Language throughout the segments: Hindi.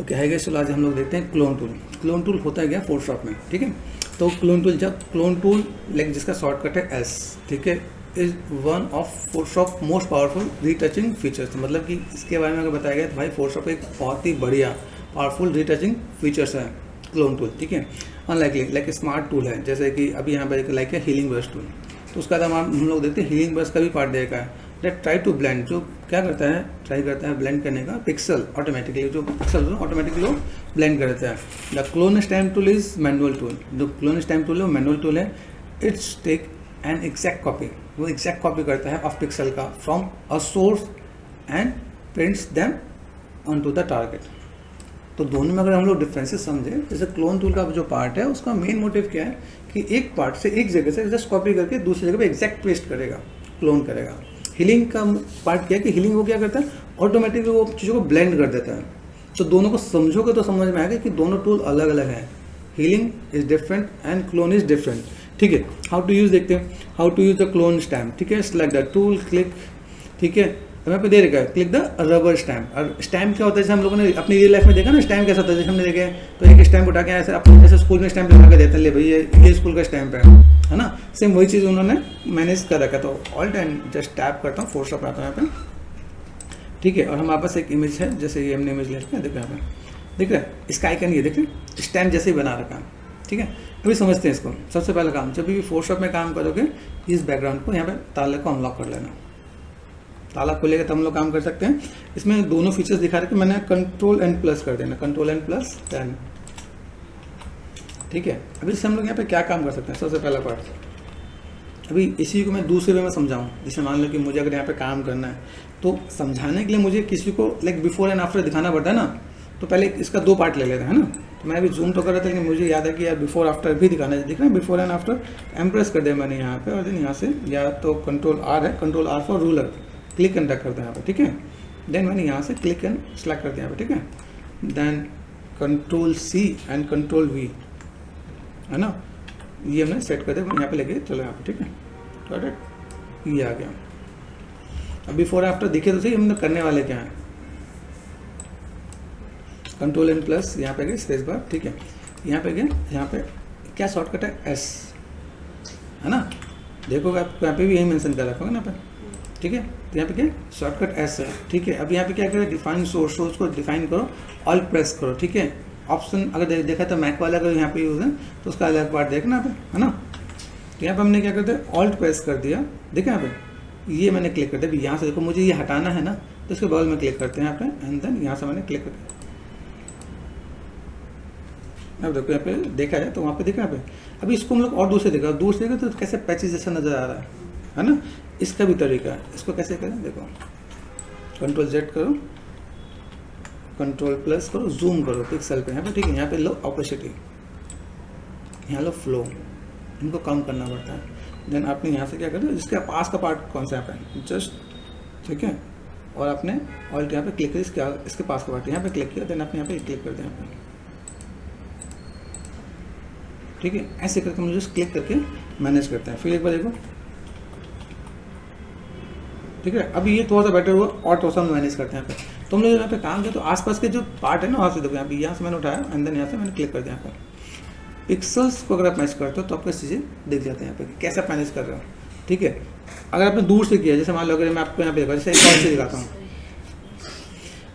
क्या है, चलो आज हम लोग देखते हैं क्लोन टूल। क्लोन टूल होता है क्या फोटोशॉप में, ठीक है। तो क्लोन टूल, जब क्लोन टूल लाइक जिसका शॉर्टकट है एस, ठीक है, is one of Photoshop most powerful retouching features. मतलब कि इसके बारे में अगर बताया गया तो भाई फोटोशॉप एक बहुत ही बढ़िया पावरफुल रीटचिंग फीचर्स है क्लोन टूल, ठीक है। अनलाइकली लाइक स्मार्ट टूल है, जैसे कि अभी यहाँ पर लाइक है हीलिंग ब्रश टूल। तो उसका हम लोग देखते हैं हीलिंग ब्रश का भी पार्ट देखा है, दैट ट्राई टू ब्लेंड, जो क्या करता है, ट्राई करता है ब्लेंड करने का पिक्सल ऑटोमेटिकली, जो पिक्सल ऑटोमेटिकली वो ब्लेंड कर देता है। The clone stamp tool is manual tool. जो क्लोन स्टैम्प टूल है वो मैनुअल टूल है। It's take an exact copy, वो एग्जैक्ट कॉपी करता है ऑफ पिक्सल का from a source and prints them on to the target. तो दोनों में अगर हम लोग डिफरेंसेस समझें, जैसे क्लोन टूल का जो पार्ट है उसका मेन मोटिव क्या है कि एक पार्ट से एक जगह से जस्ट कॉपी करके दूसरी जगह पे एग्जैक्ट पेस्ट करेगा, क्लोन करेगा। हीलिंग का पार्ट क्या है कि हीलिंग वो क्या करता है, ऑटोमेटिकली वो चीज़ों को ब्लेंड कर देता है। तो दोनों को समझोगे तो समझ में आएगा कि दोनों टूल अलग अलग हैं। Healing is different and clone is different, ठीक है। हाउ टू यूज़ देखते हैं, how to use the clone stamp, ठीक है। सेलेक्ट द टूल, क्लिक, ठीक है। यहाँ पे दे रखा है क्लिक द रबर स्टैम्प। और स्टैम्प क्या होता है, जैसे हम लोगों ने अपनी रियल लाइफ में देखा ना स्टैम्प कैसा होता है, जैसे हमने देखे तो एक स्टैम्प उठा के ऐसे अपने जैसे स्कूल में स्टैम्प लगा के देते हैं, ले भाई ये स्कूल का स्टैम्प है ना। सेम वही चीज़ उन्होंने मैनेज कर रखा। तो ऑल्ट एंड जस्ट टैप करता हूँ, फोटोशॉप आता है यहाँ पे, ठीक है। और हमारे पास एक इमेज है, जैसे ये हमने इमेज लेते हैं, देखो यहाँ पे दिख रहा है इसका आइकन, ये देख रहे हैं स्टैम्प जैसे ही बना रखा है, ठीक है। अभी समझते हैं इसको। सबसे पहला काम, जब भी फोटोशॉप में काम करोगे इस बैकग्राउंड को, यहाँ पे ताले को अनलॉक कर लेना। ताला खोलेगा तब हम लोग काम कर सकते हैं। इसमें दोनों फीचर्स दिखा रहे कि मैंने कंट्रोल एंड प्लस कर देना, कंट्रोल एंड प्लस 10, ठीक है। अभी इससे हम लोग यहाँ पे क्या काम कर सकते हैं, सबसे पहला पार्ट, अभी इसी को मैं दूसरे वे में समझाऊँ। जैसे मान लो कि मुझे अगर यहाँ पे काम करना है तो समझाने के लिए मुझे किसी को लाइक बिफोर एंड आफ्टर दिखाना पड़ता है ना। तो पहले इसका दो पार्ट ले लेते हैं ना। तो मैं अभी जूम तो कर रहा था, लेकिन मुझे याद है कि यार बिफोर आफ्टर भी दिखाना है, दिख रहा है बिफोर एंड आफ्टर। एम्प्रेस कर दिया मैंने यहाँ पे, और देन यहाँ से या तो कंट्रोल आर है, control R for ruler, click and drag करते हैं यहाँ पे, ठीक है। देन मैंने यहाँ से क्लिक एंड सेलेक्ट कर दिया यहाँ पे, ठीक है। Then control C and control V, है ना, ये हमने सेट कर दिया, यहाँ पे लेके चलो यहाँ पे, ठीक है। तो ये आ गया। अब बिफोर आफ्टर दिखे तो सही हमने करने वाले क्या है, कंट्रोल एंड प्लस, यहाँ पे गए स्पेस बार, ठीक है। यहाँ पे गए, यहाँ पे क्या शॉर्टकट है एस, है ना। देखोगे आप यहाँ पे भी यही मेंशन कर रखोगे ना पे, ठीक है। तो यहाँ पे क्या शॉर्टकट एस है, ठीक है। अब यहाँ पे क्या करें, डिफाइन सोर्स को डिफाइन करो, ऑल प्रेस करो, ठीक है। ऑप्शन अगर देखा तो मैक वाला अगर यहाँ पे यूज़ है तो उसका अलग पार्ट देखना पे, है ना। तो यहाँ पे हमने क्या करते हैं, ऑल्ट प्रेस कर दिया, देखा यहाँ पे, ये मैंने क्लिक कर दिया। यहाँ से देखो मुझे ये हटाना है ना, तो इसके बगल में क्लिक करते हैं यहाँ पे, एंड देन यहाँ से मैंने क्लिक कर दिया। अब देखो यहाँ पे देखा है तो वहाँ पे देखा यहाँ पे। अभी इसको हम लोग और दूर से देखा, दूर से देखा तो कैसे पैचेज जैसा नज़र आ रहा है ना। इसका भी तरीका है, इसको कैसे करें, देखो कंट्रोल जेड करो, कंट्रोल प्लस करो, जूम करो पिक्सल पे यहाँ पे, ठीक है। यहाँ पे लो ऑपोसिटी, यहाँ लो फ्लो, इनको कम करना पड़ता है। देन आपने यहाँ से क्या करते हो, इसके पास का पार्ट कौन सा यहाँ पे जस्ट, ठीक है। और आपने ऑल्ट यहाँ पे क्लिक किया, इसके पास का पार्ट यहाँ पे क्लिक किया, देन आपने यहाँ पे क्लिक कर दिया यहाँ पे, ठीक है। ऐसे करके हम जस्ट क्लिक करके मैनेज करते हैं। फिर एक बार देखो, ठीक है। अभी ये थोड़ा सा बेटर हुआ, और थोड़ा सा हम मैनेज करते हैं यहाँ पे। तो हम लोग यहाँ पे काम किया तो आसपास के जो पार्ट है ना वहाँ से देखो, यहाँ से मैंने उठाया, एंड देन यहाँ से मैंने क्लिक कर दिया यहाँ पे। पिक्सल्स को अगर आप मैच करते हो तो आपको चीज़ें दिख जाते हैं यहाँ पे कैसे आप मैनेज कर रहे हो, ठीक है। अगर आपने दूर से किया, जैसे मान लो अगर मैं आपको यहाँ पे देखा, जैसे एक और से दिखाता हूँ,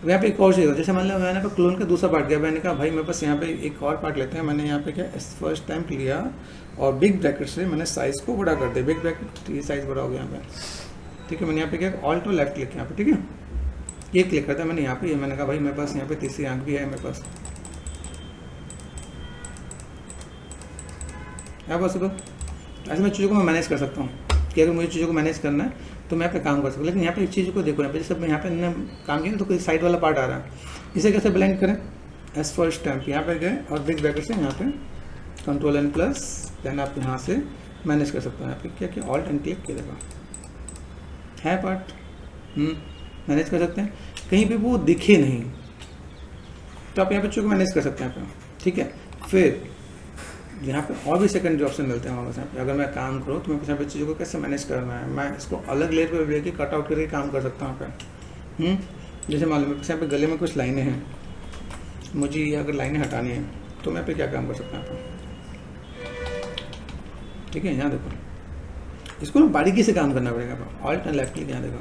यहाँ पे एक और चीज़, जैसे मान लो मैंने पे क्लोन का दूसरा पार्ट किया, मैंने कहा भाई मेरे पास यहाँ पे एक और पार्ट लेते हैं। मैंने यहाँ पे क्या फर्स्ट टाइम लिया और बिग ब्रैकेट से मैंने साइज़ को बड़ा कर दिया, बिग ब्रैकेट ये साइज़ बड़ा हो गया यहाँ पे, ठीक है। मैंने यहाँ पे क्या ऑल्ट और लेफ्ट क्लिक यहाँ पे, ठीक है। ये क्लिक करता है मैंने यहाँ पे, ये मैंने कहा भाई मेरे पास यहाँ पे तीसरी आंख भी है मेरे पास, है पॉसिबल। ऐसे मैं चीज़ों को मैं मैनेज कर सकता हूँ कि अगर मुझे चीज़ों को मैनेज करना है तो मैं यहाँ पे काम कर सकता हूँ। लेकिन यहाँ पे एक चीज़ को देखो, यहाँ पे जैसे यहाँ पे मैंने काम किया तो कोई साइड वाला पार्ट आ रहा है, इसे कैसे ब्लेंड करें, एस फॉर स्टैम्प यहाँ पे गए और बिग ब्रैकेट से यहाँ पे कंट्रोल एंड प्लस, देन आप यहाँ से मैनेज कर सकते हो। यहाँ पे क्या किया, ऑल्ट एंड क्लिक किया, देखो है पार्ट, मैनेज कर सकते हैं। कहीं पे वो दिखे नहीं तो आप यहाँ पे चीज़ों को मैनेज कर सकते हैं यहाँ पे, ठीक है। फिर यहाँ पे और भी सेकेंडरी ऑप्शन मिलते हैं हमारे पास। यहाँ पे अगर मैं काम करूँ तो मैं यहाँ पे चीज़ों को कैसे मैनेज करना है, मैं इसको अलग लेयर पे लेके कट आउट करके काम कर सकता हूँ यहाँ पे। जैसे मान लो मेरे यहाँ पे गले में कुछ लाइनें हैं, मुझे ये अगर लाइनें हटानी है तो मैं पे क्या काम कर सकता हूँ, ठीक है। यहाँ देखो, इसको ना बारीकी से काम करना पड़ेगा। ऑल्ट एंड लेफ्ट क्लिक, यहाँ देखो,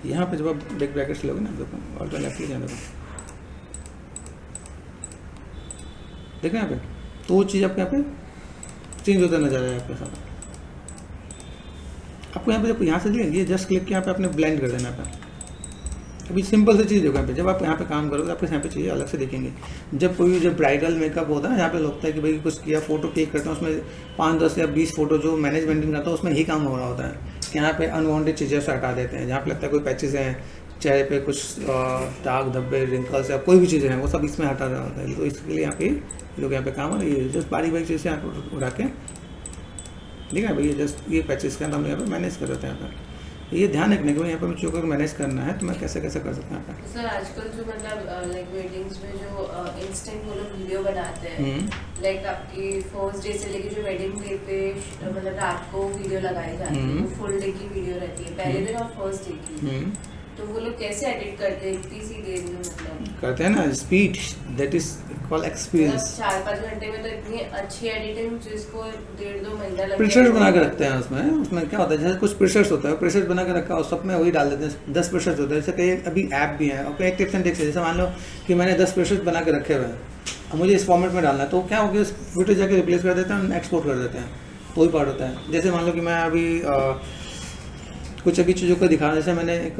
यहाँ पे जब आप ब्रेक ब्रैकेट्स लोगे ना, देखो ऑल्ट एंड लेफ्ट क्लिक, यहाँ देखो, देखो यहाँ पे, तो वो चीज़ आपके यहाँ पे चेंज होता नजर आ रहा है आपके साथ। आपको यहाँ पे देखो, यहाँ से ये जस्ट क्लिक के यहाँ पे आपने ब्लेंड कर देना है। अभी सिंपल सी चीज़ होगा यहाँ पे, जब आप यहाँ पे काम करोगे आपके यहाँ पे चीज़ें अलग से दिखेंगे। जब ब्राइडल मेकअप होता है यहाँ पे लगता है कि भाई कुछ किया, फोटो क्लिक करते हैं, उसमें 5, 10 या 20 फोटो जो मैनेजमेंट करता है उसमें ही काम हो रहा होता है कि यहाँ पे अनवांटेड चीज़ें से हटा देते हैं। जहाँ पे लगता है कोई पैचेस हैं चेहरे पे, कुछ दाग धब्बे रिंकल्स या कोई भी चीज़ें हैं, वो सब इसमें हटा रहा होता है। तो इसके लिए यहाँ पे लोग यहाँ पे काम हो रही है, जस्ट बारीक बारीक चीज़ें यहाँ पर उड़ा के, ठीक है भाई, जस्ट ये पैचेस का हम यहाँ पे मैनेज कर देते हैं यहाँ पे। ये ध्यान रखने के लिए यहाँ पर मुझे अगर मैनेज करना है तो मैं कैसे कैसे कर सकता हूँ। सर आजकल जो मतलब लाइक वेडिंग्स में जो इंस्टेंट वो लोग वीडियो बनाते हैं, लाइक आपकी फर्स्ट डे से लेके जो वेडिंग डे पे मतलब रात को वीडियो लगाई जाती है, वो फुल डे की वीडियो रहती है, पहले दिन और फर्स्ट डे की, तो वो लोग कैसे एडिट करते हैं इतनी सी देर में? मतलब करते हैं ना speed, that is called experience. 4-5 घंटे में तो इतनी अच्छी एडिटिंग जिसको 1.5-2 महीना लगता है। प्रेशर्स बना के रखते हैं उसमें क्या होता है, जैसे कुछ प्रेशर्स होता है, प्रेशर्स बना के रखा और सब में वही डाल देते हैं। 10 प्रेशर्स होते हैं, जैसे कई अभी ऐप भी हैं और कई टिप्स एंड ट्रिक्स है। जैसे मान लो कि मैंने 10 प्रेशर्स बना के रखे हुए हैं, अब मुझे इस फॉर्मेट में डालना है, तो क्या हो गया, फुटेज जाके रिप्लेस कर देते हैं, एक्सपोर्ट कर देते हैं, वही पार्ट होता है। जैसे मान लो कि मैं अभी कुछ अभी चीज़ों को दिखा, जैसे मैंने एक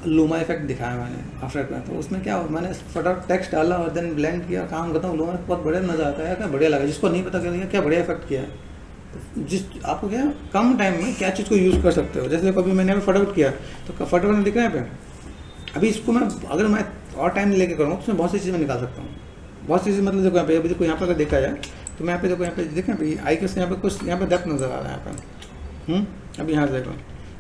लूमा इफेक्ट दिखाया मैंने आफ्टर में, तो उसमें क्या हो, मैंने फटाफट टेक्स्ट डाला और देन ब्लेंड किया, काम खत्म। लूमा बहुत बढ़िया मज़ा आता है, क्या बढ़िया लगा। जिसको नहीं पता क्या क्या बढ़िया इफेक्ट किया है, तो जिस आपको क्या कम टाइम में क्या चीज़ को यूज़ कर सकते हो। जैसे कभी मैंने फटाफट किया तो फटाफट में दिख रहा है पे, अभी इसको मैं अगर मैं और टाइम लेके करूँगा तो उसमें बहुत सी चीज़ें मैं निकाल सकता हूँ, बहुत सी चीज़ें। मतलब देखो यहाँ पे, अभी देखो यहाँ पर अगर देखा जाए तो मैं यहाँ पे देखो, यहाँ पे देखें भाई आई के यहाँ पे कुछ यहाँ पे डेप्थ नज़र आ रहा है यहाँ पे। अभी यहाँ से देखो,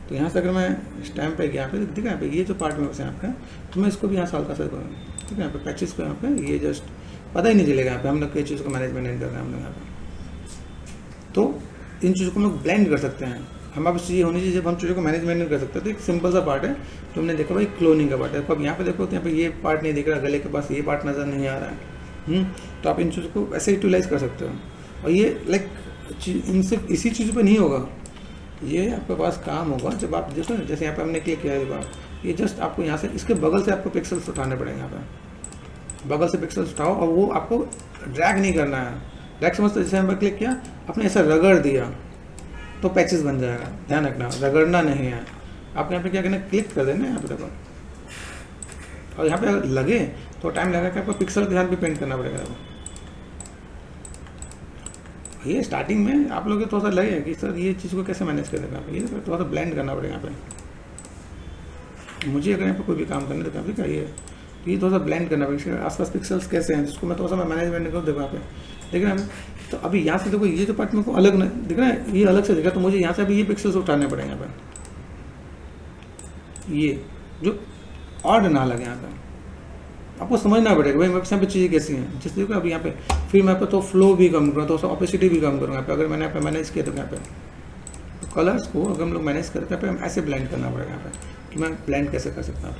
तो यहाँ से अगर मैं स्टैम्प पे यहाँ पे दिखा यहाँ पे ये जो पार्ट में बस यहाँ पे, तो मैं इसको भी यहाँ से हल्का सा करूँ, ठीक है। यहाँ पे पैचेस को यहाँ पे ये जस्ट पता ही नहीं चलेगा यहाँ पे हम लोग कई चीज़ों को मैनेजमेंट कर रहे हैं हम लोग यहाँ पे। तो इन चीज़ों को हम लोग ब्लेंड कर सकते हैं। हमारे पास चीज़ें होनी चाहिए जब हम चीज़ों को मैनेजमेंट नहीं कर सकते। तो एक सिंपल सा पार्ट है तो हमने देखा भाई क्लोनिंग का पार्ट है। अब यहाँ पे देखो तो यहाँ पे ये पार्ट नहीं दिख रहा, गले के पास ये पार्ट नज़र नहीं आ रहा है। तो आप इन चीज़ों को ऐसे यूटिलाइज कर सकते हो। और ये लाइक इनसे इसी चीज़ पर नहीं होगा, ये आपके पास काम होगा जब आप देखो जैसे यहाँ पे हमने क्लिक किया है, ये जस्ट आपको यहाँ से इसके बगल से आपको पिक्सल्स उठाने पड़ेंगे। यहाँ पे बगल से पिक्सल्स उठाओ और वो आपको ड्रैग नहीं करना है। ड्रैग समझते जैसे यहाँ पर क्लिक किया, आपने ऐसा रगड़ दिया तो पैचेस बन जाएगा। ध्यान रखना, रगड़ना नहीं है। आप यहाँ पे क्या करना, क्लिक कर देना यहाँ पे देखो, और यहाँ पे अगर लगे तो टाइम लगा कि आपको पिक्सल के ध्यान पे पेंट करना पड़ेगा। ये स्टार्टिंग में आप लोग थोड़ा सा लगे कि सर ये चीज़ को कैसे मैनेज कर देगा, ये थोड़ा सा ब्लेंड करना पड़ेगा यहाँ पे। मुझे अगर यहाँ पे कोई भी काम करने देता है ये तो ये थोड़ा सा ब्लेंड करना पड़ेगा। आसपास पिक्सल्स कैसे हैं जिसको मैं थोड़ा सा मैं मैनेजमेंट करूँ, देखो यहाँ पे देख रहे हैं। तो अभी यहाँ से देखो ये जो पार्ट मेरे को अलग दिख रहा है, ये अलग से दिख रहा है, तो मुझे यहाँ से अभी ये पिक्सल्स उठाने पड़ेंगे यहाँ पे, ये जो ऑड ना लगे यहाँ पे। आपको समझना पड़ेगा भाई यहाँ पे चीज़ें कैसी हैं। जैसे देखो अभी यहाँ पे फिर मैं यहाँ पे तो फ्लो भी कम करूँगा, तो ऑपेसिटी भी कम करूँगा यहाँ पे। अगर मैंने यहाँ पे मैनेज किया तो यहाँ पे तो कलर्स को अगर हम लोग मैनेज करते हैं हम ऐसे ब्लेंड करना पड़ेगा यहाँ पे कि मैं ब्लेंड कैसे कर सकता हूँ।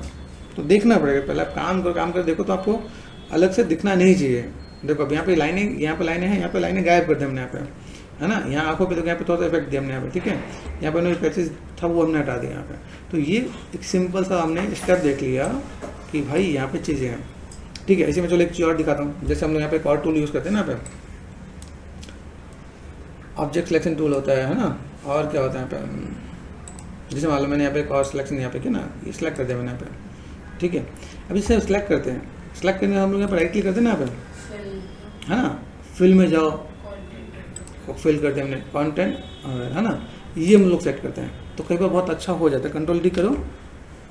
तो देखना पड़ेगा पहले आप काम कर देखो तो आपको अलग से दिखना नहीं चाहिए। देखो अब यहाँ पे लाइनें हैं, यहाँ पे लाइनें गायब कर दी हमने यहाँ पे, है ना। यहाँ आंखों पे तो यहाँ पे थोड़ा सा इफेक्ट दिया हमने यहाँ पे, ठीक है। यहाँ पे पैचेस था वो हमने हटा दिया यहाँ पे। तो ये एक सिंपल सा हमने स्टेप देख लिया कि भाई यहाँ पे चीज़ें हैं, ठीक है। इसी में चलो एक चीज़ और दिखाता हूँ। जैसे हम लोग यहाँ पे एक और टूल यूज़ करते हैं ना, यहाँ पे ऑब्जेक्ट सिलेक्शन टूल होता है ना। और क्या होता है यहाँ पे, जैसे मान लो मैंने यहाँ पे एक और सिलेक्शन यहाँ पे किया ना, ये सिलेक्ट कर दिया मैंने यहाँ पे, ठीक है। अब इसे सिलेक्ट करते हैं, सिलेक्ट करने हम लोग यहाँ पर राइट क्लिक करते हैं ना यहाँ पे, है ना। फिल में जाओ, फिल करते हैं हमने कंटेंट, है ना। ये हम लोग सेट करते हैं तो कई बार बहुत अच्छा हो जाता है, कंट्रोल डी करो,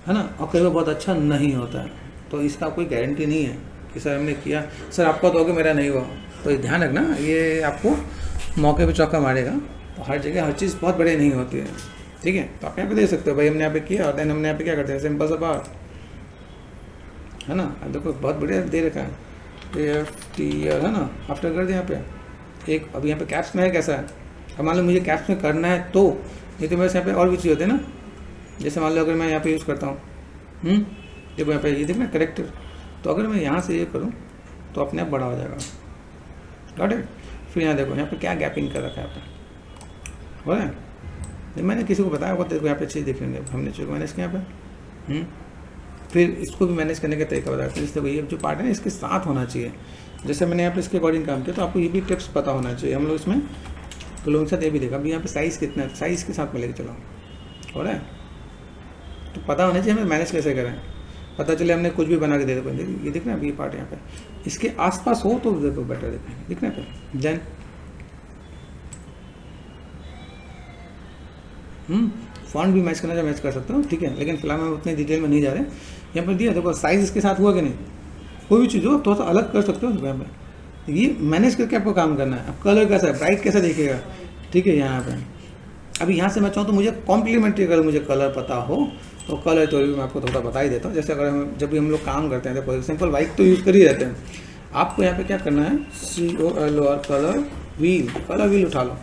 है ना। और कई बार बहुत अच्छा नहीं होता है। तो इसका कोई गारंटी नहीं है कि सर हमने किया, सर आपका तो हो गया मेरा नहीं हुआ। तो ये ध्यान रखना, ये आपको मौके पे चौका मारेगा। तो हर जगह हर चीज़ बहुत बढ़िया नहीं होती है, ठीक है। तो आप यहाँ पे दे सकते हो भाई हमने यहाँ पे किया और देन हमने यहाँ पे क्या करते हैं, सिंपल सा बात है ना। अब देखो बहुत बढ़िया दे रखा है, AFTR है ना, आफ्टर कर दिया यहाँ पे एक। अब यहाँ पे कैप्स में है कैसा है, अब मान लो मुझे कैप्स में करना है तो नहीं तो मेरे यहाँ पे और भी चीज़ होती है ना। जैसे मान लो अगर मैं यहाँ पे यूज़ करता हूँ देखो यहाँ पे ये देखना करेक्टर, तो अगर मैं यहाँ से ये करूँ तो अपने आप बड़ा हो जाएगा, गॉट इट। फिर यहाँ देखो यहाँ पे क्या गैपिंग कर रखा है यहाँ पे, हो रहा है। मैंने किसी को बताया होगा, देखो यहाँ पे चीज़ देख लेंगे हमने चीज़ मैनेज किया यहाँ पे। फिर इसको भी मैनेज करने का तरीका बताया, फिर देखो ये जो पार्ट है ना इसके साथ होना चाहिए। जैसे मैंने यहाँ पे इसके अकॉर्डिंग काम किया, तो आपको ये भी टिप्स पता होना चाहिए। हम लोग इसमें तो लोगों के साथ ये भी देखा, अभी यहाँ पे साइज़ कितना है, साइज़ के साथ में लेके चलो, हो रहा है। तो पता होना चाहिए हमें मैनेज कैसे करें, पता चले हमने कुछ भी बना के दे दो। ये दिख रहा है अभी ये पार्ट यहाँ पे इसके आसपास हो तो देखो बेटर दिखेंगे, दिख रहा है पे देन फॉन्ट भी मैच करना चाहे मैच कर सकते हो, ठीक है। लेकिन फिलहाल हम उतनी डिटेल में नहीं जा रहे। यहाँ पर दिया देखो साइज़ इसके साथ हुआ कि नहीं, कोई भी चीज़ हो थोड़ा सा अलग कर सकते हो यहाँ पे। ये मैनेज करके आपको काम करना है। अब कलर कैसा है, ब्राइट कैसा दिखेगा, ठीक है। यहाँ पे अभी यहाँ से मैं चाहूँ तो मुझे कॉम्प्लीमेंट्री अगर मुझे कलर पता हो तो कलर तो मैं आपको थोड़ा बता ही देता हूँ। जैसे अगर हम जब भी हम लोग काम करते हैं तो सिंपल वाइट तो यूज़ कर ही रहते हैं। आपको यहाँ पे क्या करना है, COLOR कलर व्हील उठा लो,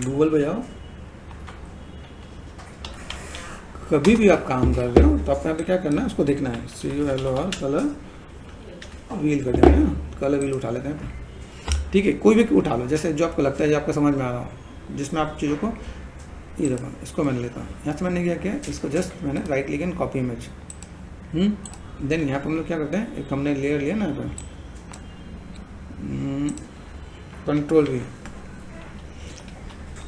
गूगल पे जाओ। कभी भी आप काम कर रहे हो तो आपको यहाँ पे क्या करना है, उसको देखना है COLOR कलर व्हील कर देना है ना, कलर व्हील उठा लेते हैं, ठीक है। कोई भी उठा लो, जैसे जो आपको लगता है जो आपको समझ में आ रहा हो, जिसमें आप चीज़ों को ये देखो इसको मैंने लेता हूँ। यहाँ से मैंने क्या किया, इसको जस्ट मैंने right click and copy image. Then यहाँ पर हम लोग क्या करते हैं, एक हमने लेयर लिया ना यहाँ पर, कंट्रोल V।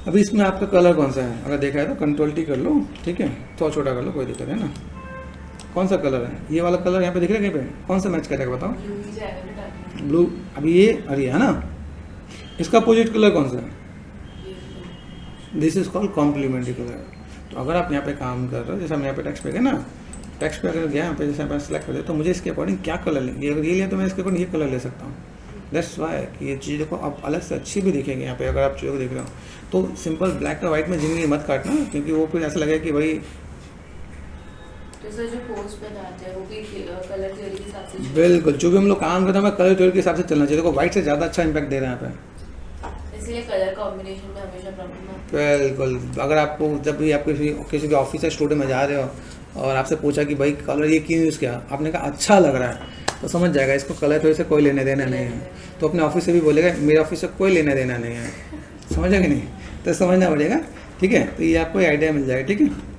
अभी इसमें आपका कलर कौन सा है, अगर देखा है तो कंट्रोल T कर लो, ठीक है। थोड़ा छोटा कर लो, कोई दिक्कत है ना। कौन सा कलर है, ये वाला कलर यहाँ पे दिख रहा है कहीं पे, कौन सा मैच करेगा बताओ, ब्लू। अभी ये अरे है ना, इसका अपोजिट कलर कौन सा है, this is called complementary colour. तो अगर आप यहाँ पे काम कर रहे हो, जैसे हम यहाँ पे टेक्स्ट पे गए ना, टेक्स्ट पे अगर गया यहाँ पे जैसे यहाँ पे सेलेक्ट कर दे, तो मुझे इसके अकॉर्डिंग क्या कलर लेंगे, अगर ये लिया तो मैं इसके अकॉर्डिंग ये कलर ले सकता हूँ। दैट्स वाई कि ये चीज़ देखो अब अलग से अच्छी भी दिखेंगे यहाँ पे। अगर आप चीज़ों को देख रहे हो तो सिंपल ब्लैक और वाइट में जिंदगी मत काटना, क्योंकि वो फिर ऐसा लगेगा कि भाई तो सर जो पोस्ट बनाते हैं वो भी कलर थ्योरी के हिसाब से, बिल्कुल जो भी हम लोग काम करते हैं हमें कलर थ्योरी के हिसाब से चलना चाहिए। देखो वाइट से ज़्यादा अच्छा इंपैक्ट दे रहे हैं यहाँ पे, इसलिए कलर कॉम्बिनेशन में हमेशा प्रॉब्लम आती है। बिल्कुल। अगर आपको जब भी आप किसी भी ऑफिस या स्टूडियो में जा रहे हो और आपसे पूछा कि भाई कलर ये क्यों यूज़ किया, आपने कहा अच्छा लग रहा है, तो समझ जाएगा इसको कलर थ्योरी से कोई लेने देना नहीं है। तो अपने ऑफिस से भी बोलेगा मेरे ऑफिस से कोई लेना देना नहीं है, समझा कि नहीं, तो समझना पड़ेगा, ठीक है। तो ये आपको आइडिया मिल जाएगा, ठीक है।